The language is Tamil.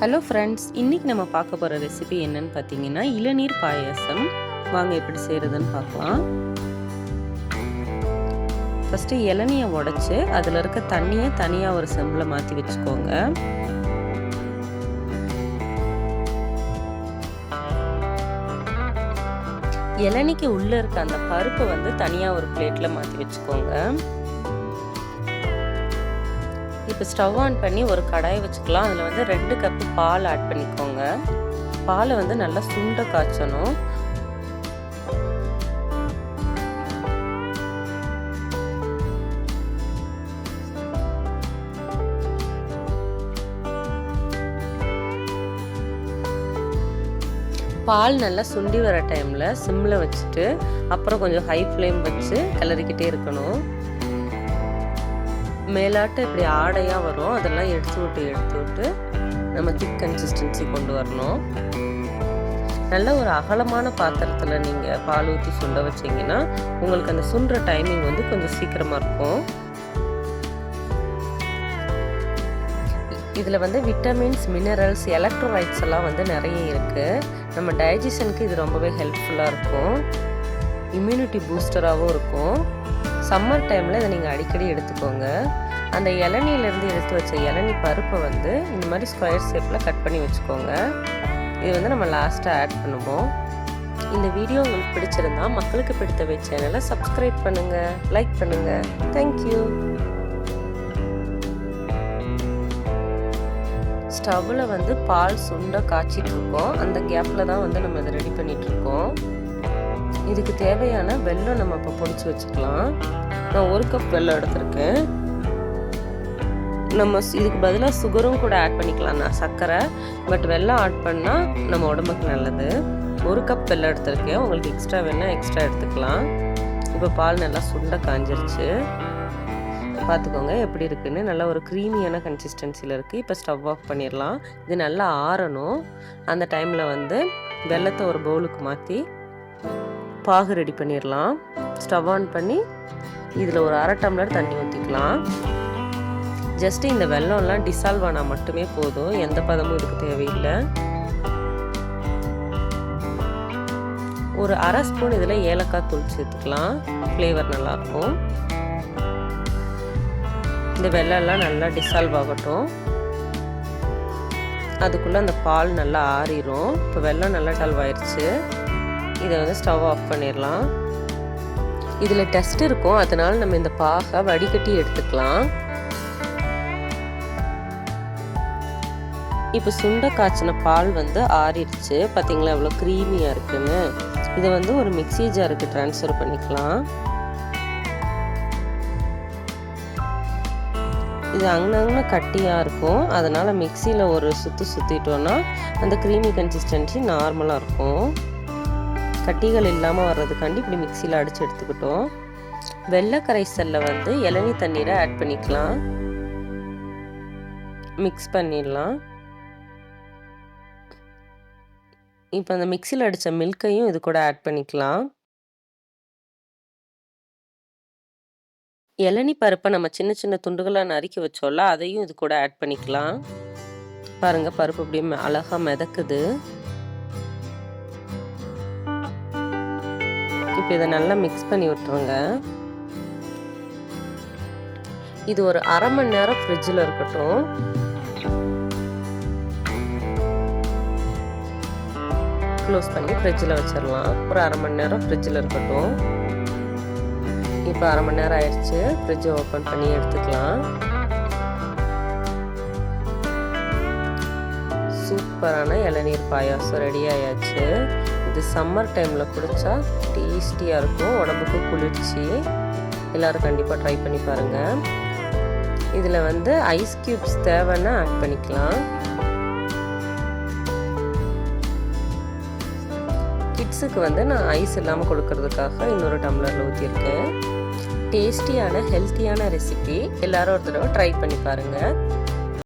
ஹலோ ஃப்ரெண்ட்ஸ், இன்றைக்கி நம்ம பார்க்க போகிற ரெசிபி என்னன்னு பார்த்தீங்கன்னா இளநீர் பாயாசம். வாங்க எப்படி செய்கிறதுன்னு பார்க்கலாம். ஃபஸ்ட்டு இளநியை உடைச்சி அதில் இருக்க தண்ணியை தனியாக ஒரு செம்பில் மாற்றி வச்சுக்கோங்க. இளநிக்கு உள்ளே இருக்க அந்த பருப்பை தனியாக ஒரு பிளேட்டில் மாற்றி வச்சுக்கோங்க. இப்போ ஸ்டவ் ஆன் பண்ணி ஒரு கடாயை வச்சுக்கலாம். அதில் 2 கப்பு பால் ஆட் பண்ணிக்கோங்க. பாலை நல்லா சுண்ட காய்ச்சணும். பால் நல்லா சுண்டி வர டைமில் சிம்மில் வச்சுட்டு அப்புறம் கொஞ்சம் ஹை ஃப்ளேம் வச்சு கிளறிக்கிட்டே இருக்கணும். மேலாட்டு இப்படி ஆடையாக வரும், அதெல்லாம் எடுத்து விட்டு நம்ம திக் கன்சிஸ்டன்சி கொண்டு வரணும். நல்ல ஒரு அகலமான பாத்திரத்தில் நீங்கள் பால் ஊற்றி சுண்ட வச்சிங்கன்னா உங்களுக்கு அந்த சுண்டுற டைமிங் கொஞ்சம் சீக்கிரமாக இருக்கும். இதில் விட்டமின்ஸ், மினரல்ஸ், எலக்ட்ரோலைட்ஸ் எல்லாம் நிறைய இருக்குது. நம்ம டைஜஷனுக்கு இது ரொம்பவே ஹெல்ப்ஃபுல்லாக இருக்கும். இம்யூனிட்டி பூஸ்டராகவும் இருக்கும். சம்மர் டைமில் இதை நீங்கள் அடிக்கடி எடுத்துக்கோங்க. அந்த இளநியிலேருந்து எடுத்து வச்ச இளநி பருப்பை இந்த மாதிரி ஸ்கொயர் ஷேப்பில் கட் பண்ணி வச்சுக்கோங்க. இது நம்ம லாஸ்ட்டாக ஆட் பண்ணுவோம். இந்த வீடியோ உங்களுக்கு பிடிச்சிருந்தா மக்களுக்கு பிடித்தவை சேனலை சப்ஸ்கிரைப் பண்ணுங்கள், லைக் பண்ணுங்கள். தேங்க்யூ. ஸ்டவ்வில் பால் சுண்ட காய்ச்சிட்ருக்கோம். அந்த கேப்பில் தான் நம்ம இதை ரெடி பண்ணிகிட்ருக்கோம். இதுக்கு தேவையான வெல்லம் நம்ம இப்போ பொடிச்சு வச்சுக்கலாம். நான் 1 கப் வெல்லம் எடுத்திருக்கேன். நம்ம இதுக்கு பதிலாக சுகரும் கூட ஆட் பண்ணிக்கலாம், நான் சர்க்கரை. பட் வெல்லம் ஆட் பண்ணால் நம்ம உடம்புக்கு நல்லது. 1 கப் வெல்லம் எடுத்திருக்கேன். உங்களுக்கு எக்ஸ்ட்ரா வேணால் எக்ஸ்ட்ரா எடுத்துக்கலாம். இப்போ பால் நல்லா சுண்ட காஞ்சிருச்சு. பார்த்துக்கோங்க எப்படி இருக்குன்னு. நல்லா ஒரு க்ரீமியான கன்சிஸ்டன்சியில் இருக்குது. இப்போ ஸ்டவ் ஆஃப் பண்ணிடலாம். இது நல்லா ஆறணும். அந்த டைமில் வெல்லத்தை ஒரு பவுலுக்கு மாற்றி பாகு ரெடி பண்ணிடலாம். ஸ்டவ் ஆன் பண்ணி இதில் ஒரு 1/2 டம்ளர் தண்ணி ஊற்றிக்கலாம். ஜஸ்ட்டு இந்த வெல்லம்லாம் டிசால்வ் ஆனால் மட்டுமே போதும், எந்த பதமும் இதுக்கு தேவையில்லை. ஒரு 1/2 ஸ்பூன் இதில் ஏலக்காய் தூள் சேர்த்துக்கலாம், ஃப்ளேவர் நல்லாயிருக்கும். இந்த வெல்லம்லாம் நல்லா டிசால்வ் ஆகட்டும். அதுக்குள்ளே அந்த பால் நல்லா ஆறிடும். இப்போ வெல்லம் நல்லா டல்வ் ஆயிடுச்சு. இதை ஸ்டவ் ஆஃப் பண்ணிடலாம். இதில் டஸ்ட் இருக்கும், அதனால் நம்ம இந்த பாகை வடிகட்டி எடுத்துக்கலாம். இப்போ சுண்ட காய்ச்சின பால் ஆறிடுச்சு. பார்த்தீங்களா எவ்வளோ க்ரீமியாக இருக்குன்னு. இதை ஒரு மிக்ஸி ஜாருக்கு ட்ரான்ஸ்ஃபர் பண்ணிக்கலாம். இது அங்கங்க கட்டியாக இருக்கும், அதனால் மிக்சியில் ஒரு சுற்றிட்டோன்னா அந்த க்ரீமி கன்சிஸ்டன்சி நார்மலாக இருக்கும். கட்டிகள் இல்லாமல் வர்றதுக்காண்டி இப்படி மிக்சியில் அடித்து எடுத்துக்கிட்டோம். வெள்ளை கரைசலில் இளநீ தண்ணீரை ஆட் பண்ணிக்கலாம். மிக்ஸ் பண்ணிடலாம். இப்போ அந்த மிக்சியில் அடித்த மில்கையும் இது கூட ஆட் பண்ணிக்கலாம். இளநீ பருப்பை நம்ம சின்ன சின்ன துண்டுகளாக நறுக்கி வச்சோம்ல, அதையும் இது கூட ஆட் பண்ணிக்கலாம். பாருங்கள், பருப்பு அப்படியே அழகாக மிதக்குது. இப்போ இதை நல்லா மிக்ஸ் பண்ணி விட்டுருங்க. இது ஒரு 1/2 மணி நேரம் ஃப்ரிட்ஜில் இருக்கட்டும். க்ளோஸ் பண்ணி ஃப்ரிட்ஜில் வச்சிடலாம். ஒரு 1/2 மணி நேரம் ஃப்ரிட்ஜில் இருக்கட்டும். இப்போ 1/2 மணி நேரம் ஆயிடுச்சு. ஃப்ரிட்ஜை ஓப்பன் பண்ணி எடுத்துக்கலாம். சூப்பரான இளநீர் பாயாசம் ரெடி ஆயாச்சு. இது சம்மர் டைமில் குடித்தா டேஸ்டியாக இருக்கும், உடம்புக்கு குளிர்ச்சி. எல்லோரும் கண்டிப்பாக ட்ரை பண்ணி பாருங்கள். இதில் ஐஸ் க்யூப்ஸ் தேவைன்னா ஆட் பண்ணிக்கலாம். கிட்ஸுக்கு நான் ஐஸ் இல்லாமல் கொடுக்கறதுக்காக இன்னொரு டம்ளரில் ஊற்றிருக்கேன். டேஸ்டியான ஹெல்த்தியான ரெசிபி. எல்லோரும் ஒரு தடவை ட்ரை பண்ணி பாருங்கள்.